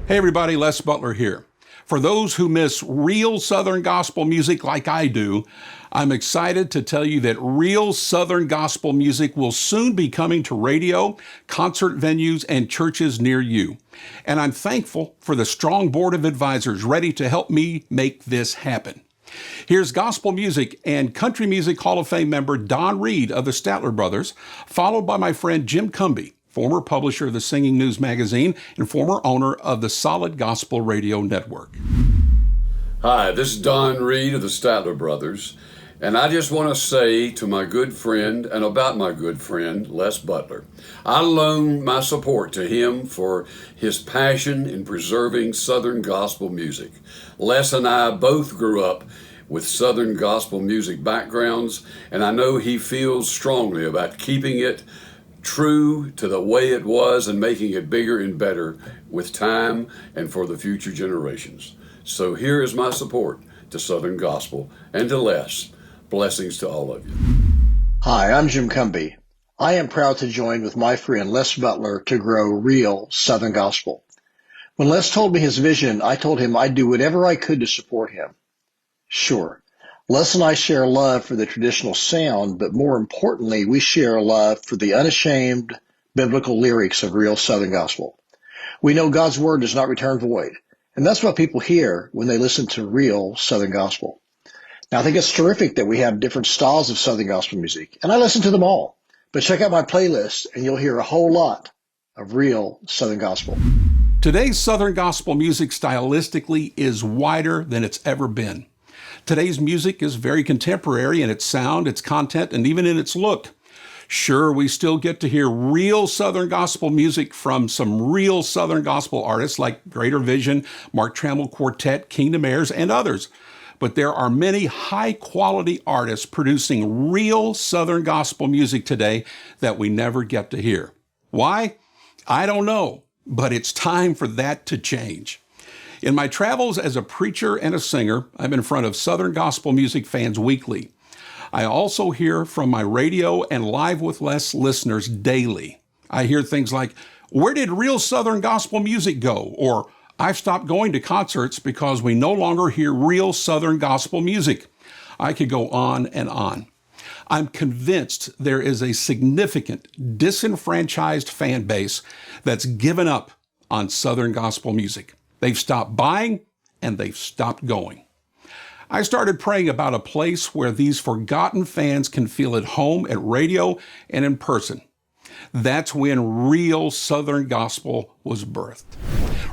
Hey everybody, Les Butler here. For those who miss real Southern gospel music like I do, I'm excited to tell you that real Southern gospel music will soon be coming to radio, concert venues, and churches near you. And I'm thankful for the strong board of advisors ready to help me make this happen. Here's gospel music and country music Hall of Fame member Don Reed of the Statler Brothers, followed by my friend Jim Cumbie, former publisher of the Singing News magazine and former owner of the Solid Gospel Radio Network. Hi, this is Don Reed of the Statler Brothers, and I just want to say to my good friend and about my good friend, Les Butler, I loan my support to him for his passion in preserving Southern gospel music. Les and I both grew up with Southern gospel music backgrounds, and I know he feels strongly about keeping it true to the way it was and making it bigger and better with time and for the future generations. So here is my support to Southern Gospel and to Les. Blessings to all of you. Hi, I'm Jim Cumbie. I am proud to join with my friend Les Butler to grow real Southern Gospel. When Les told me his vision, I told him I'd do whatever I could to support him. Sure, Les and I share a love for the traditional sound, but more importantly, we share a love for the unashamed biblical lyrics of real Southern Gospel. We know God's Word does not return void, and that's what people hear when they listen to real Southern Gospel. Now, I think it's terrific that we have different styles of Southern Gospel music, and I listen to them all. But check out my playlist, and you'll hear a whole lot of real Southern Gospel. Today's Southern Gospel music stylistically is wider than it's ever been. Today's music is very contemporary in its sound, its content, and even in its look. Sure, we still get to hear real Southern Gospel music from some real Southern Gospel artists like Greater Vision, Mark Trammell Quartet, Kingdom Heirs, and others. But there are many high-quality artists producing real Southern Gospel music today that we never get to hear. Why? I don't know, but it's time for that to change. In my travels as a preacher and a singer, I'm in front of Southern Gospel music fans weekly. I also hear from my radio and Live with Les listeners daily. I hear things like, "Where did real Southern Gospel music go?" Or, "I've stopped going to concerts because we no longer hear real Southern Gospel music." I could go on and on. I'm convinced there is a significant disenfranchised fan base that's given up on Southern Gospel music. They've stopped buying and they've stopped going. I started praying about a place where these forgotten fans can feel at home at radio and in person. That's when real Southern Gospel was birthed.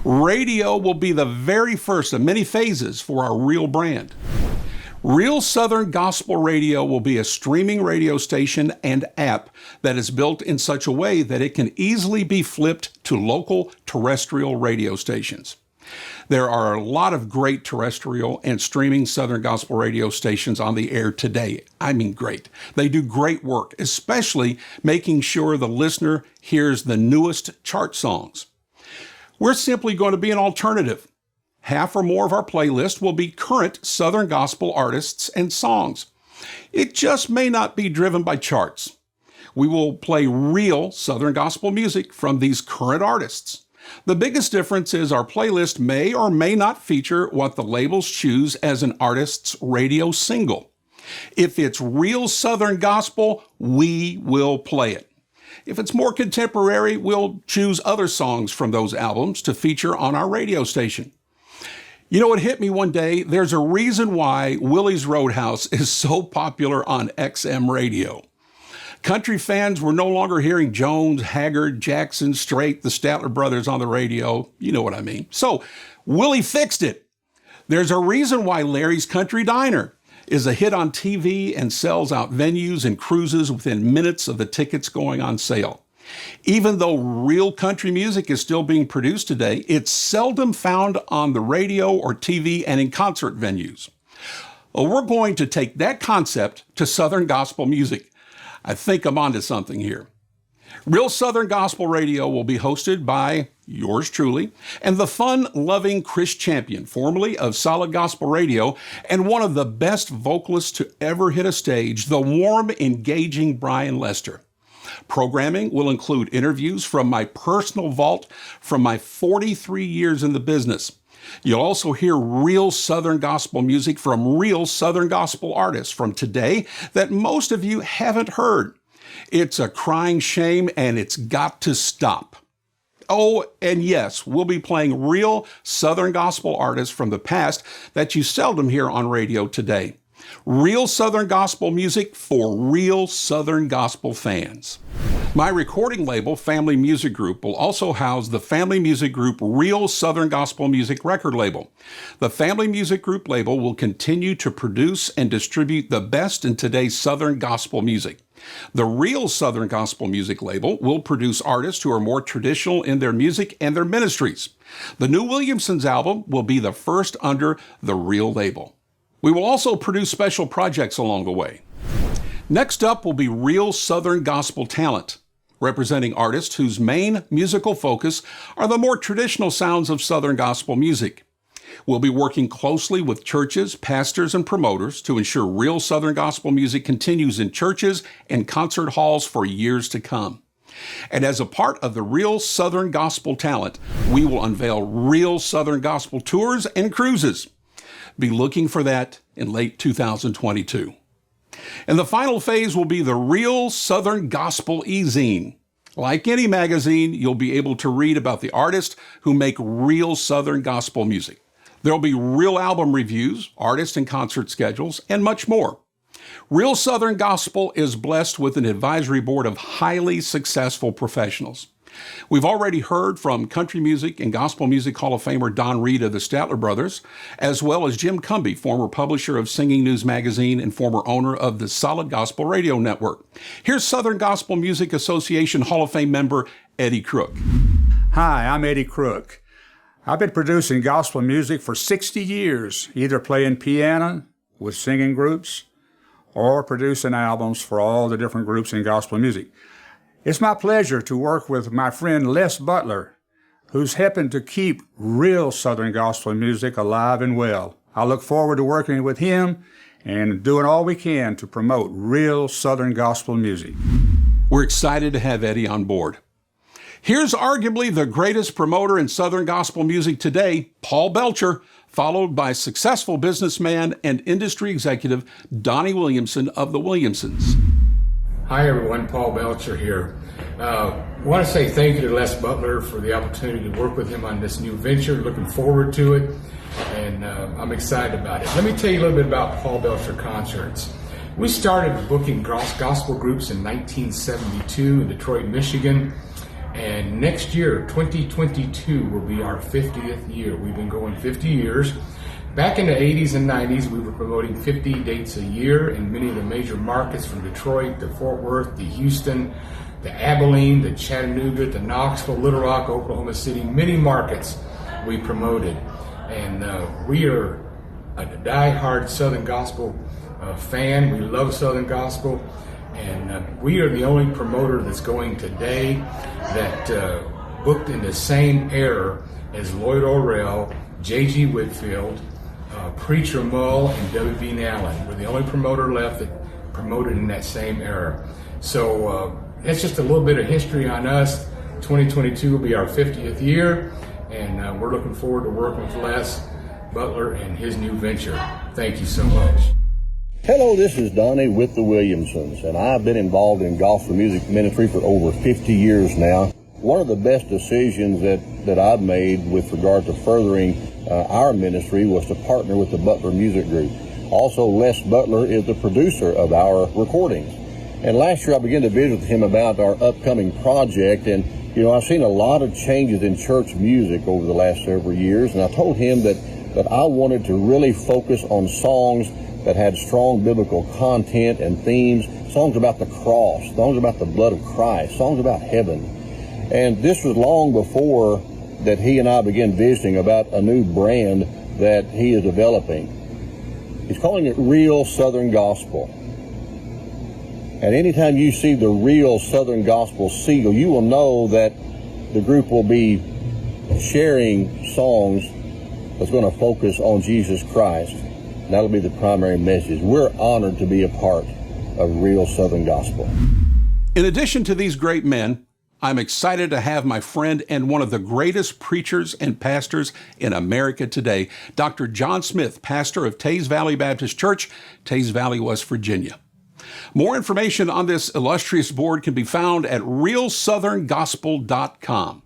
Radio will be the very first of many phases for our real brand. Real Southern Gospel Radio will be a streaming radio station and app that is built in such a way that it can easily be flipped to local terrestrial radio stations. There are a lot of great terrestrial and streaming Southern Gospel radio stations on the air today. I mean, great. They do great work, especially making sure the listener hears the newest chart songs. We're simply going to be an alternative. Half or more of our playlist will be current Southern Gospel artists and songs. It just may not be driven by charts. We will play real Southern Gospel music from these current artists. The biggest difference is our playlist may or may not feature what the labels choose as an artist's radio single. If it's real Southern Gospel, we will play it. If it's more contemporary, we'll choose other songs from those albums to feature on our radio station. You know, it hit me one day, there's a reason why Willie's Roadhouse is so popular on XM radio. Country fans were no longer hearing Jones, Haggard, Jackson, Strait, the Statler Brothers on the radio. You know what I mean. So Willie fixed it. There's a reason why Larry's Country Diner is a hit on TV and sells out venues and cruises within minutes of the tickets going on sale. Even though real country music is still being produced today, it's seldom found on the radio or TV and in concert venues. Well, we're going to take that concept to Southern Gospel music. I think I'm onto something here. Real Southern Gospel Radio will be hosted by yours truly and the fun-loving Chris Champion, formerly of Solid Gospel Radio and one of the best vocalists to ever hit a stage, the warm, engaging Brian Lester. Programming will include interviews from my personal vault from my 43 years in the business. You'll also hear real Southern gospel music from real Southern gospel artists from today that most of you haven't heard. It's a crying shame, and it's got to stop. Oh, and yes, we'll be playing real Southern gospel artists from the past that you seldom hear on radio today. Real Southern gospel music for real Southern gospel fans. My recording label, Family Music Group, will also house the Family Music Group Real Southern Gospel Music record label. The Family Music Group label will continue to produce and distribute the best in today's Southern gospel music. The Real Southern Gospel Music label will produce artists who are more traditional in their music and their ministries. The new Williamsons album will be the first under the Real label. We will also produce special projects along the way. Next up will be Real Southern Gospel Talent, representing artists whose main musical focus are the more traditional sounds of Southern gospel music. We'll be working closely with churches, pastors, and promoters to ensure real Southern gospel music continues in churches and concert halls for years to come. And as a part of the Real Southern Gospel Talent, we will unveil real Southern gospel tours and cruises. Be looking for that in late 2022. And the final phase will be the Real Southern Gospel E-Zine. Like any magazine, you'll be able to read about the artists who make real Southern gospel music. There'll be real album reviews, artist and concert schedules, and much more. Real Southern Gospel is blessed with an advisory board of highly successful professionals. We've already heard from Country Music and Gospel Music Hall of Famer Don Reed of the Statler Brothers, as well as Jim Cumbie, former publisher of Singing News Magazine and former owner of the Solid Gospel Radio Network. Here's Southern Gospel Music Association Hall of Fame member Eddie Crook. Hi, I'm Eddie Crook. I've been producing gospel music for 60 years, either playing piano with singing groups or producing albums for all the different groups in gospel music. It's my pleasure to work with my friend Les Butler, who's helping to keep real Southern gospel music alive and well. I look forward to working with him and doing all we can to promote real Southern gospel music. We're excited to have Eddie on board. Here's arguably the greatest promoter in Southern gospel music today, Paul Belcher, followed by successful businessman and industry executive Donnie Williamson of the Williamsons. Hi everyone, Paul Belcher here. I want to say thank you to Les Butler for the opportunity to work with him on this new venture. Looking forward to it, and I'm excited about it. Let me tell you a little bit about Paul Belcher Concerts. We started booking gospel groups in 1972 in Detroit, Michigan, and next year, 2022, will be our 50th year. We've been going 50 years. Back in the 80s and 90s, we were promoting 50 dates a year in many of the major markets from Detroit to Fort Worth to Houston, to Abilene, to Chattanooga, to Knoxville, Little Rock, Oklahoma City, many markets we promoted. And we are a die-hard Southern Gospel fan. We love Southern Gospel. And we are the only promoter that's going today that booked in the same era as Lloyd Orrell, J.G. Whitfield, Preacher Mull, and W.B. Allen. We're the only promoter left that promoted in that same era. So that's just a little bit of history on us. 2022 will be our 50th year, and we're looking forward to working with Les Butler and his new venture. Thank you so much. Hello, this is Donnie with the Williamsons, and I've been involved in gospel music ministry for over 50 years now. One of the best decisions that I've made with regard to furthering our ministry was to partner with the Butler Music Group. Also, Les Butler is the producer of our recordings. And last year I began to visit with him about our upcoming project, and I've seen a lot of changes in church music over the last several years, and I told him that I wanted to really focus on songs that had strong biblical content and themes, songs about the cross, songs about the blood of Christ, songs about heaven. And this was long before that he and I began visiting about a new brand that he is developing. He's calling it Real Southern Gospel. And anytime you see the Real Southern Gospel seal, you will know that the group will be sharing songs that's going to focus on Jesus Christ. That'll be the primary message. We're honored to be a part of Real Southern Gospel. In addition to these great men, I'm excited to have my friend and one of the greatest preachers and pastors in America today, Dr. John Smith, pastor of Teays Valley Baptist Church, Teays Valley, West Virginia. More information on this illustrious board can be found at realsoutherngospel.com.